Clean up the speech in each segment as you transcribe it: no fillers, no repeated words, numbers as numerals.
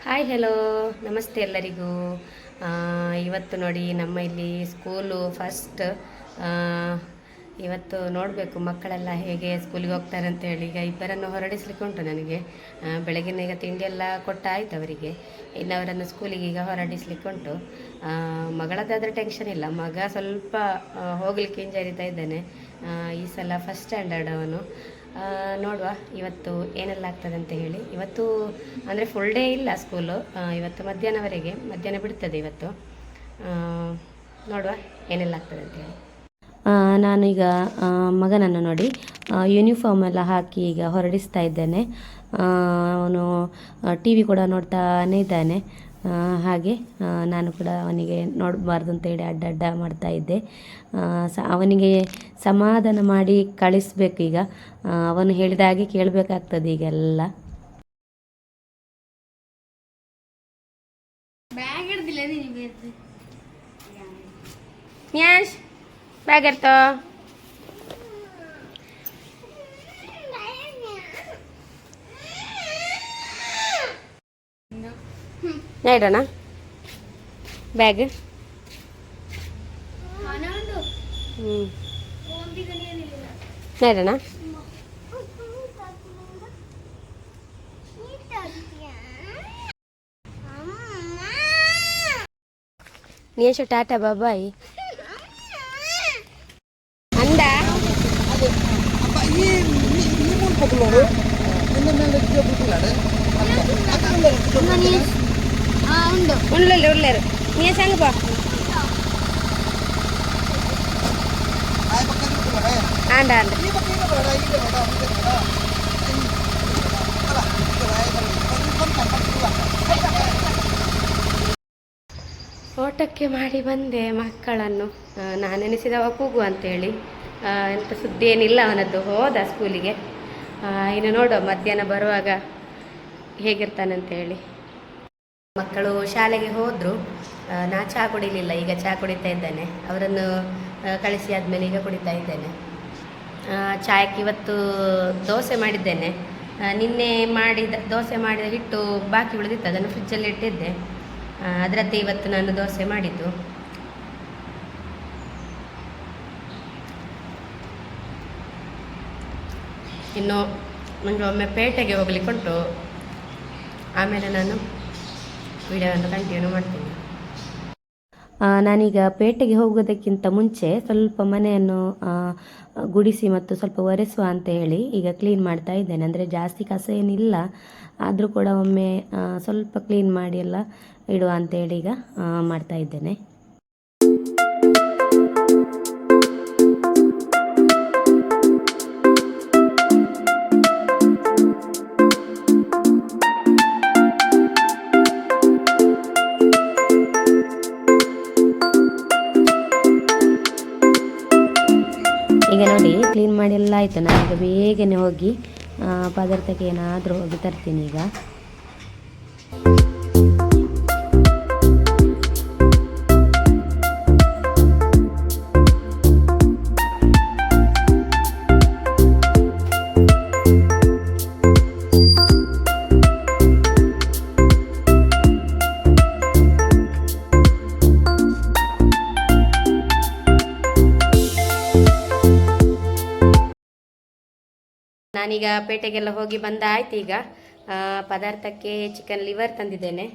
Hi hello ನಮಸ್ತೆ ಎಲ್ಲರಿಗೂ. ಇವತ್ತು ನೋಡಿ ನಮ್ಮ ಇಲ್ಲಿ ಸ್ಕೂಲು ಫಸ್ಟ್. ಇವತ್ತು ನೋಡಬೇಕು ಮಕ್ಕಳೆಲ್ಲ ಹೇಗೆ ಸ್ಕೂಲಿಗೆ ಹೋಗ್ತಾರೆ ಅಂತೇಳಿ. ಈಗ ಇಬ್ಬರನ್ನು ಹೊರಡಿಸ್ಲಿಕ್ಕೆ ಉಂಟು ನನಗೆ. ಬೆಳಗಿನ ಈಗ ತಿಂಡಿ ಎಲ್ಲ ಕೊಟ್ಟಾಯ್ತು ಅವರಿಗೆ. ಇನ್ನು ಅವರನ್ನು ಸ್ಕೂಲಿಗೆ ಈಗ ಹೊರಡಿಸ್ಲಿಕ್ಕೆ ಉಂಟು. ಮಗಳದ್ದಾದರೆ ಟೆನ್ಷನ್ ಇಲ್ಲ, ಮಗ ಸ್ವಲ್ಪ ಹೋಗಲಿಕ್ಕೆ ಹಿಂಜರಿತಾ ಇದ್ದಾನೆ. ಈ ಸಲ ಫಸ್ಟ್ ಸ್ಟ್ಯಾಂಡರ್ಡ್ ಅವನು. ನೋಡುವ ಇವತ್ತು ಏನೆಲ್ಲ ಆಗ್ತದೆ ಅಂತ ಹೇಳಿ. ಇವತ್ತು ಅಂದರೆ ಫುಲ್ ಡೇ ಇಲ್ಲ ಸ್ಕೂಲು, ಇವತ್ತು ಮಧ್ಯಾಹ್ನ ಬಿಡ್ತದೆ ಇವತ್ತು. ನೋಡುವ ಏನೆಲ್ಲ ಆಗ್ತದೆ ಅಂತ ಹೇಳಿ. ನಾನೀಗ ಮಗನನ್ನು ನೋಡಿ ಯೂನಿಫಾರ್ಮ್ ಎಲ್ಲ ಹಾಕಿ ಈಗ ಹೊರಡಿಸ್ತಾ ಇದ್ದೇನೆ. ಅವನು ಟಿ ವಿ ಕೂಡ ನೋಡ್ತಾನೇ ಇದ್ದಾನೆ. ಹಾಗೆ ನಾನು ಕೂಡ ಅವನಿಗೆ ನೋಡಬಾರ್ದು ಅಂತೇಳಿ ಅಡ್ಡ ಮಾಡ್ತಾ ಇದ್ದೆ. ಅವನಿಗೆ ಸಮಾಧಾನ ಮಾಡಿ ಕಳಿಸ್ಬೇಕು. ಈಗ ಅವನು ಹೇಳಿದ ಹಾಗೆ ಕೇಳಬೇಕಾಗ್ತದೆ ಈಗೆಲ್ಲ. ಬ್ಯಾಗ್ ಇರ್ತೋ ಇಡೋಣ ಬ್ಯಾಗ್. ಇಡೋಣ. ನೀಶು ಟಾಟಾ ಬಾಬಾಯ್ ಅಂದ. ಉಳ್ಳರು ನೀ ಸಂಗಪ್ಪ ಆಂಡ ಆಂಡ ಓಟಕ್ಕೆ ಮಾಡಿ ಬಂದೆ ಮಕ್ಕಳನ್ನು. ನಾನೆನಿಸಿದವ ಕೂಗು ಅಂತೇಳಿ. ಎಂಥ ಸುದ್ದಿ ಏನಿಲ್ಲ ಅವನದ್ದು, ಹೋದ ಸ್ಕೂಲಿಗೆ. ಇನ್ನು ನೋಡುವ ಮಧ್ಯಾಹ್ನ ಬರುವಾಗ ಹೇಗಿರ್ತಾನಂತೇಳಿ. ಮಕ್ಕಳು ಶಾಲೆಗೆ ಹೋದರು. ನಾ ಚಹಾ ಕುಡಿಲಿಲ್ಲ, ಈಗ ಚಹಾ ಕುಡಿತಾ ಇದ್ದೇನೆ. ಅವರನ್ನು ಕಳಿಸಿ ಆದಮೇಲೆ ಈಗ ಕುಡಿತಾ ಇದ್ದೇನೆ. ಚಾಯಕ್ಕೆ ಇವತ್ತು ದೋಸೆ ಮಾಡಿದ್ದೇನೆ. ನಿನ್ನೆ ದೋಸೆ ಮಾಡಿದ ಹಿಟ್ಟು ಬಾಕಿ ಉಳಿದಿತ್ತು, ಅದನ್ನು ಫ್ರಿಜ್ಜಲ್ಲಿ ಇಟ್ಟಿದ್ದೆ. ಅದರದ್ದೇ ಇವತ್ತು ನಾನು ದೋಸೆ ಮಾಡಿದ್ದು. ಇನ್ನು ನನಗೆ ಒಮ್ಮೆ ಪೇಟೆಗೆ ಹೋಗ್ಲಿಕ್ಕೆ ಉಂಟು, ಆಮೇಲೆ ನಾನು ವಿಡಿಯೋವನ್ನು ಕಂಟಿನ್ಯೂ ಮಾಡ್ತೀನಿ. ನಾನೀಗ ಪೇಟೆಗೆ ಹೋಗೋದಕ್ಕಿಂತ ಮುಂಚೆ ಸ್ವಲ್ಪ ಮನೆಯನ್ನು ಗುಡಿಸಿ ಮತ್ತು ಸ್ವಲ್ಪ ಒರೆಸುವ ಅಂತ ಹೇಳಿ ಈಗ ಕ್ಲೀನ್ ಮಾಡ್ತಾ ಇದ್ದೇನೆ. ಅಂದರೆ ಜಾಸ್ತಿ ಕಸ ಏನಿಲ್ಲ, ಆದರೂ ಕೂಡ ಒಮ್ಮೆ ಸ್ವಲ್ಪ ಕ್ಲೀನ್ ಮಾಡಿ ಎಲ್ಲ ಇಡುವ ಅಂತೇಳಿ ಈಗ ಮಾಡ್ತಾ ಇದ್ದೇನೆ. ಈಗ ನೋಡಿ ಕ್ಲೀನ್ ಮಾಡಿ ಎಲ್ಲ ಆಯಿತು. ನಾನೀಗ ಬೇಗನೆ ಹೋಗಿ ಪದಾರ್ಥಕ್ಕೆ ಏನಾದರೂ ಹೋಗಿ ತರ್ತೀನಿ ಈಗ. ನಾನೀಗ ಪೇಟೆಗೆಲ್ಲ ಹೋಗಿ ಬಂದಾಯ್ತು. ಈಗ ಪದಾರ್ಥಕ್ಕೆ ಚಿಕನ್ ಲಿವರ್ ತಂದಿದ್ದೇನೆ.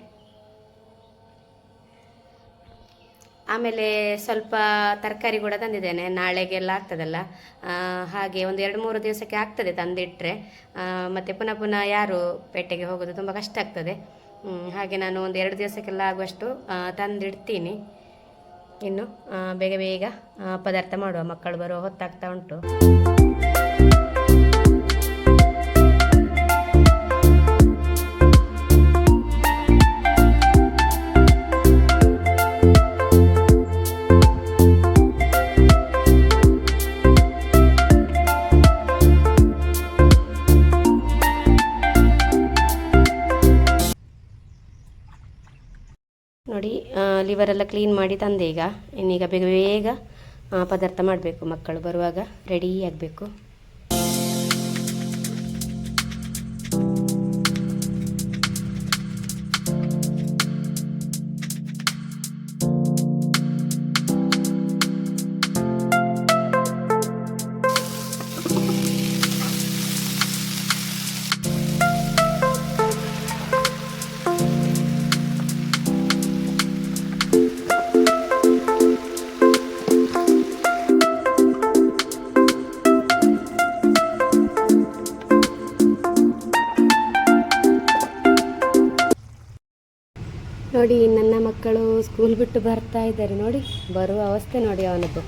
ಆಮೇಲೆ ಸ್ವಲ್ಪ ತರಕಾರಿ ಕೂಡ ತಂದಿದ್ದೇನೆ, ನಾಳೆಗೆಲ್ಲ ಆಗ್ತದಲ್ಲ. ಹಾಗೆ ಒಂದು 2-3 ದಿವಸಕ್ಕೆ ಆಗ್ತದೆ ತಂದಿಟ್ಟರೆ. ಮತ್ತು ಪುನಃ ಯಾರು ಪೇಟೆಗೆ ಹೋಗೋದು ತುಂಬ ಕಷ್ಟ ಆಗ್ತದೆ. ಹಾಗೆ ನಾನು ಒಂದು 2 ದಿವಸಕ್ಕೆಲ್ಲ ಆಗುವಷ್ಟು ತಂದಿಡ್ತೀನಿ. ಇನ್ನು ಬೇಗ ಪದಾರ್ಥ ಮಾಡುವ, ಮಕ್ಕಳು ಬರೋ ಹೊತ್ತಾಗ್ತಾ ಉಂಟು. ನೋಡಿ ಲಿವರೆಲ್ಲ ಕ್ಲೀನ್ ಮಾಡಿ ತಂದೆ. ಇನ್ನೀಗ ಬೇಗ ಪದಾರ್ಥ ಮಾಡಬೇಕು, ಮಕ್ಕಳು ಬರುವಾಗ ರೆಡಿ ಆಗಬೇಕು. ನೋಡಿ ನನ್ನ ಮಕ್ಕಳು ಸ್ಕೂಲ್ ಬಿಟ್ಟು ಬರ್ತಾ ಇದ್ದಾರೆ. ನೋಡಿ ಬರುವ ಅವಸ್ಥೆ ನೋಡಿ ಅವನದ್ದು.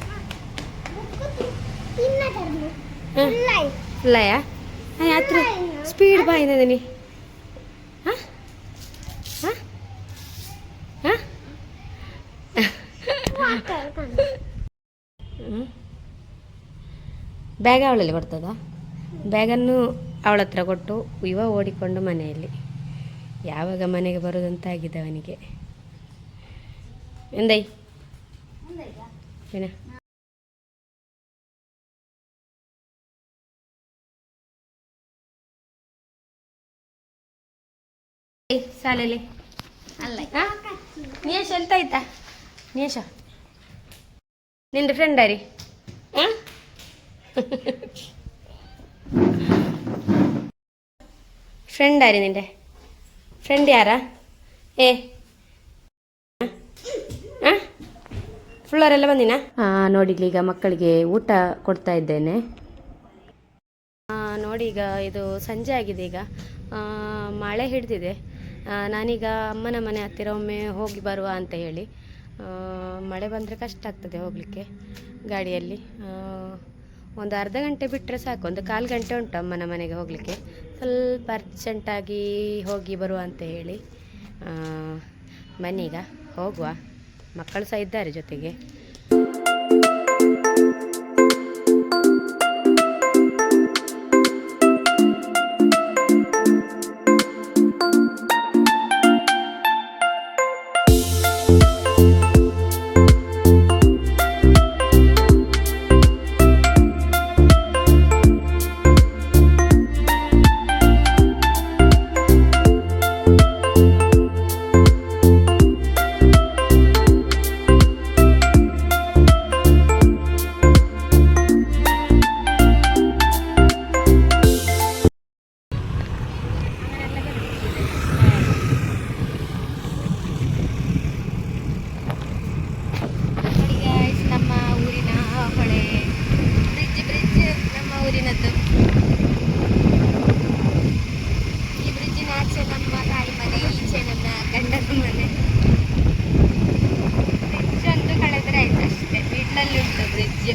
ಲಯ ಹತ್ರ ಸ್ಪೀಡ್ ಬಾ ಇದ್ದೀನಿ. ಹಾಂ ಹಾಂ ಬ್ಯಾಗ್ ಅವಳಲ್ಲಿ ಕೊಡ್ತದ. ಬ್ಯಾಗನ್ನು ಅವಳ ಹತ್ರ ಕೊಟ್ಟು ಇವ ಓಡಿಕೊಂಡು ಮನೆಯಲ್ಲಿ ಯಾವಾಗ ಮನೆಗೆ ಬರೋದಂತಾಗಿದೆ ಅವನಿಗೆ. ಎಂದೈ ಏನ ಶಾಲೆಯಲ್ಲಿ ಅಲ್ಲ ನಿಯೇಶ ಎಂತ ಆಯ್ತಾ? ನಿಯೇಶ ನಿಂದು ಫ್ರೆಂಡ್ ರೀ? ಹಾಂ ಫ್ರೆಂಡ್ ಯಾರಿ ನಿಂದೆ? ಫ್ರೆಂಡ್ ಯಾರಾ? ಏ ಹಾಂ ಫುಲ್ಲರೆಲ್ಲ ಬಂದಿನ? ನೋಡಿ ಈಗ ಮಕ್ಕಳಿಗೆ ಊಟ ಕೊಡ್ತಾ ಇದ್ದೇನೆ. ನೋಡಿ ಈಗ ಇದು ಸಂಜೆ ಆಗಿದೆ. ಈಗ ಮಳೆ ಹಿಡಿದಿದೆ. ನಾನೀಗ ಅಮ್ಮನ ಮನೆ ಹತ್ತಿರ ಒಮ್ಮೆ ಹೋಗಿ ಬರುವ ಅಂತ ಹೇಳಿ. ಮಳೆ ಬಂದರೆ ಕಷ್ಟ ಆಗ್ತದೆ ಹೋಗಲಿಕ್ಕೆ ಗಾಡಿಯಲ್ಲಿ. ಒಂದು ಅರ್ಧ ಗಂಟೆ ಬಿಟ್ಟರೆ ಸಾಕು, ಒಂದು 1/4 ಗಂಟೆ ಉಂಟು ಅಮ್ಮನ ಮನೆಗೆ ಹೋಗಲಿಕ್ಕೆ. ಸ್ವಲ್ಪ ಅರ್ಜೆಂಟಾಗಿ ಹೋಗಿ ಬರುವ ಅಂತ ಹೇಳಿ ಬನ್ನೀಗ ಹೋಗುವ. ಮಕ್ಕಳು ಸಹ ಇದ್ದಾರೆ ಜೊತೆಗೆ. ಈ ಬ್ರಿಡ್ಜಿನ ಆಚೆ ನಮ್ಮ ತಾಯಿ ಮನೆ, ಈಚೆ ನನ್ನ ಗಂಡನ ಮನೆ. ಬ್ರಿಡ್ಜ್ ಒಂದು ಕಳೆದ್ರೆ ಆಯ್ತು ಅಷ್ಟೇ. ಮಿಡ್ಲಲ್ಲಿ ಉಂಟು ಬ್ರಿಡ್ಜ್.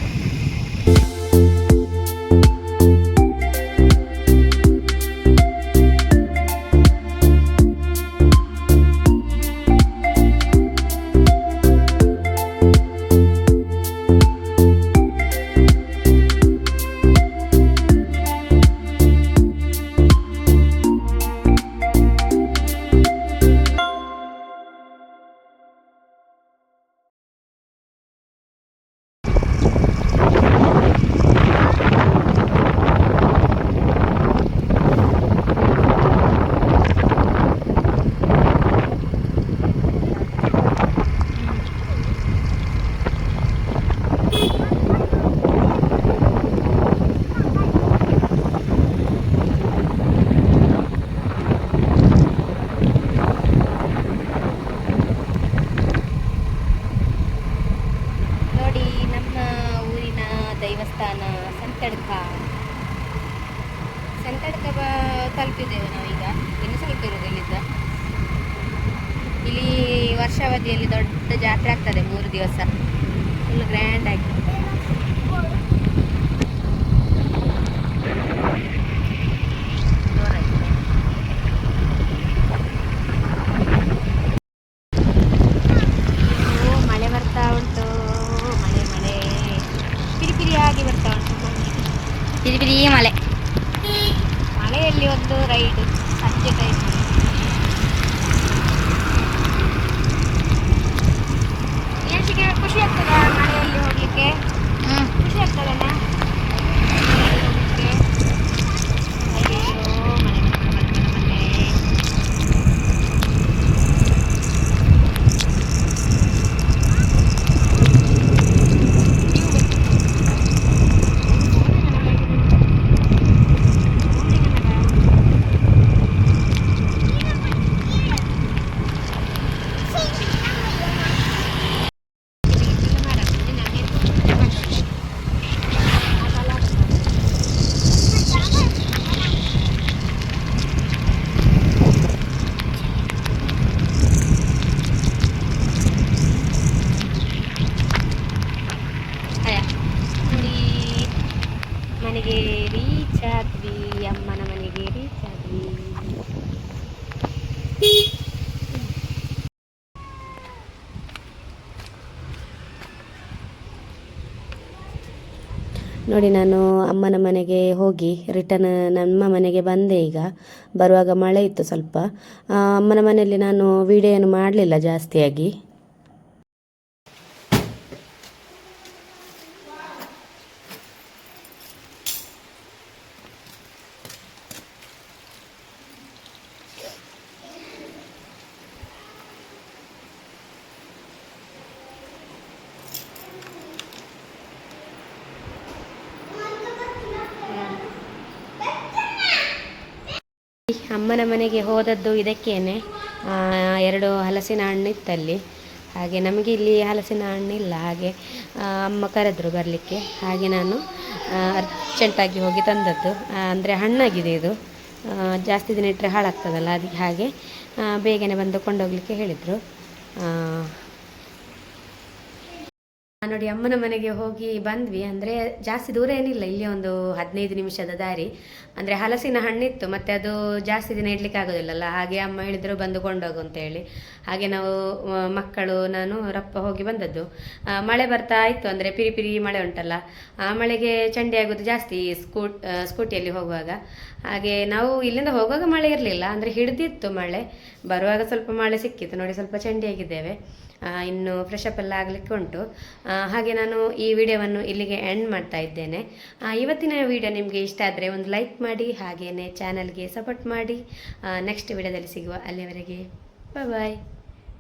ದೇವಸ್ಥಾನ ಸಂತಡ್ಕ ತಲುಪಿದ್ದೇವೆ ನಾವೀಗ. ಇನ್ನು ಸ್ವಲ್ಪ ಇರೋದು ಇಲ್ಲಿಂದ. ಇಲ್ಲಿ ವರ್ಷಾವಧಿಯಲ್ಲಿ ದೊಡ್ಡ ಜಾತ್ರೆ ಆಗ್ತದೆ 3 ದಿವಸ. ಫುಲ್ ಗ್ರ್ಯಾಂಡ್ ಆಗಿ. ಮಳೆ ಬರ್ತಾ ಉಂಟು. ಮಳೆ ಪಿರಿಪಿರಿಯಾಗಿ ಬರ್ತಾ ಉಂಟು. ಪಿರಿಪಿರಿ ಮಳೆಯಲ್ಲಿ ಒಂದು ರೈಡ್ ಸಂಜೆ ಟೈಮ್. ಖುಷಿ ಆಗ್ತದೆ ಮಳೆಯಲ್ಲಿ ಹೋಗ್ಲಿಕ್ಕೆ. ನೋಡಿ ನಾನು ಅಮ್ಮನ ಮನೆಗೆ ಹೋಗಿ ರಿಟರ್ನ್ ನಮ್ಮ ಮನೆಗೆ ಬಂದೆ. ಈಗ ಬರುವಾಗ ಮಳೆ ಇತ್ತು ಸ್ವಲ್ಪ. ಅಮ್ಮನ ಮನೆಯಲ್ಲಿ ನಾನು ವಿಡಿಯೋ ಏನು ಮಾಡಲಿಲ್ಲ ಜಾಸ್ತಿಯಾಗಿ. ಅಮ್ಮನ ಮನೆಗೆ ಹೋದದ್ದು ಇದಕ್ಕೇನೆ, 2 ಹಲಸಿನ ಹಣ್ಣು ಇತ್ತಲ್ಲಿ. ಹಾಗೆ ನಮಗೆ ಇಲ್ಲಿ ಹಲಸಿನ ಹಣ್ಣಿಲ್ಲ, ಹಾಗೆ ಅಮ್ಮ ಕರೆದ್ರು ಬರಲಿಕ್ಕೆ. ಹಾಗೆ ನಾನು ಅರ್ಜೆಂಟಾಗಿ ಹೋಗಿ ತಂದದ್ದು. ಅಂದರೆ ಹಣ್ಣಾಗಿದೆ ಇದು, ಜಾಸ್ತಿ ದಿನ ಇಟ್ಟರೆ ಹಾಳಾಗ್ತದಲ್ಲ, ಅದಕ್ಕೆ ಹಾಗೆ ಬೇಗನೆ ಬಂದು ಕೊಂಡೋಗ್ಲಿಕ್ಕೆ ಹೇಳಿದರು. ನೋಡಿ ಅಮ್ಮನ ಮನೆಗೆ ಹೋಗಿ ಬಂದ್ವಿ. ಅಂದರೆ ಜಾಸ್ತಿ ದೂರ ಏನಿಲ್ಲ, ಇಲ್ಲಿ ಒಂದು 15 ನಿಮಿಷದ ದಾರಿ. ಅಂದರೆ ಹಲಸಿನ ಹಣ್ಣಿತ್ತು, ಮತ್ತು ಅದು ಜಾಸ್ತಿ ದಿನ ಇಡ್ಲಿಕ್ಕೆ ಆಗೋದಿಲ್ಲಲ್ಲ, ಹಾಗೆ ಅಮ್ಮ ಹೇಳಿದರು ಬಂದು ಕೊಂಡೋಗು ಅಂತ ಹೇಳಿ. ಹಾಗೆ ನಾವು ಮಕ್ಕಳು ನಾನು ರಪ್ಪ ಹೋಗಿ ಬಂದದ್ದು. ಮಳೆ ಬರ್ತಾ ಇತ್ತು, ಅಂದರೆ ಪಿರಿ ಪಿರಿ ಮಳೆ ಉಂಟಲ್ಲ, ಆ ಮಳೆಗೆ ಚಂಡಿ ಆಗೋದು ಜಾಸ್ತಿ ಸ್ಕೂಟಿಯಲ್ಲಿ ಹೋಗುವಾಗ. ಹಾಗೆ ನಾವು ಇಲ್ಲಿಂದ ಹೋಗುವಾಗ ಮಳೆ ಇರಲಿಲ್ಲ, ಅಂದರೆ ಹಿಡಿದಿತ್ತು ಮಳೆ. ಬರುವಾಗ ಸ್ವಲ್ಪ ಮಳೆ ಸಿಕ್ಕಿತ್ತು. ನೋಡಿ ಸ್ವಲ್ಪ ಚಂಡಿಯಾಗಿದ್ದೇವೆ, ಇನ್ನು ಫ್ರೆಶ್ ಅಪ್ ಎಲ್ಲ ಆಗಲಿಕ್ಕೆ ಉಂಟು. ಹಾಗೆ ನಾನು ಈ ವಿಡಿಯೋವನ್ನು ಇಲ್ಲಿಗೆ ಎಂಡ್ ಮಾಡ್ತಾ ಇದ್ದೇನೆ. ಇವತ್ತಿನ ವಿಡಿಯೋ ನಿಮಗೆ ಇಷ್ಟ ಆದರೆ ಒಂದು ಲೈಕ್ ಮಾಡಿ, ಹಾಗೆಯೇ ಚಾನಲ್ಗೆ ಸಪೋರ್ಟ್ ಮಾಡಿ. ನೆಕ್ಸ್ಟ್ ವಿಡಿಯೋದಲ್ಲಿ ಸಿಗುವ, ಅಲ್ಲಿವರೆಗೆ ಬಾಯ್.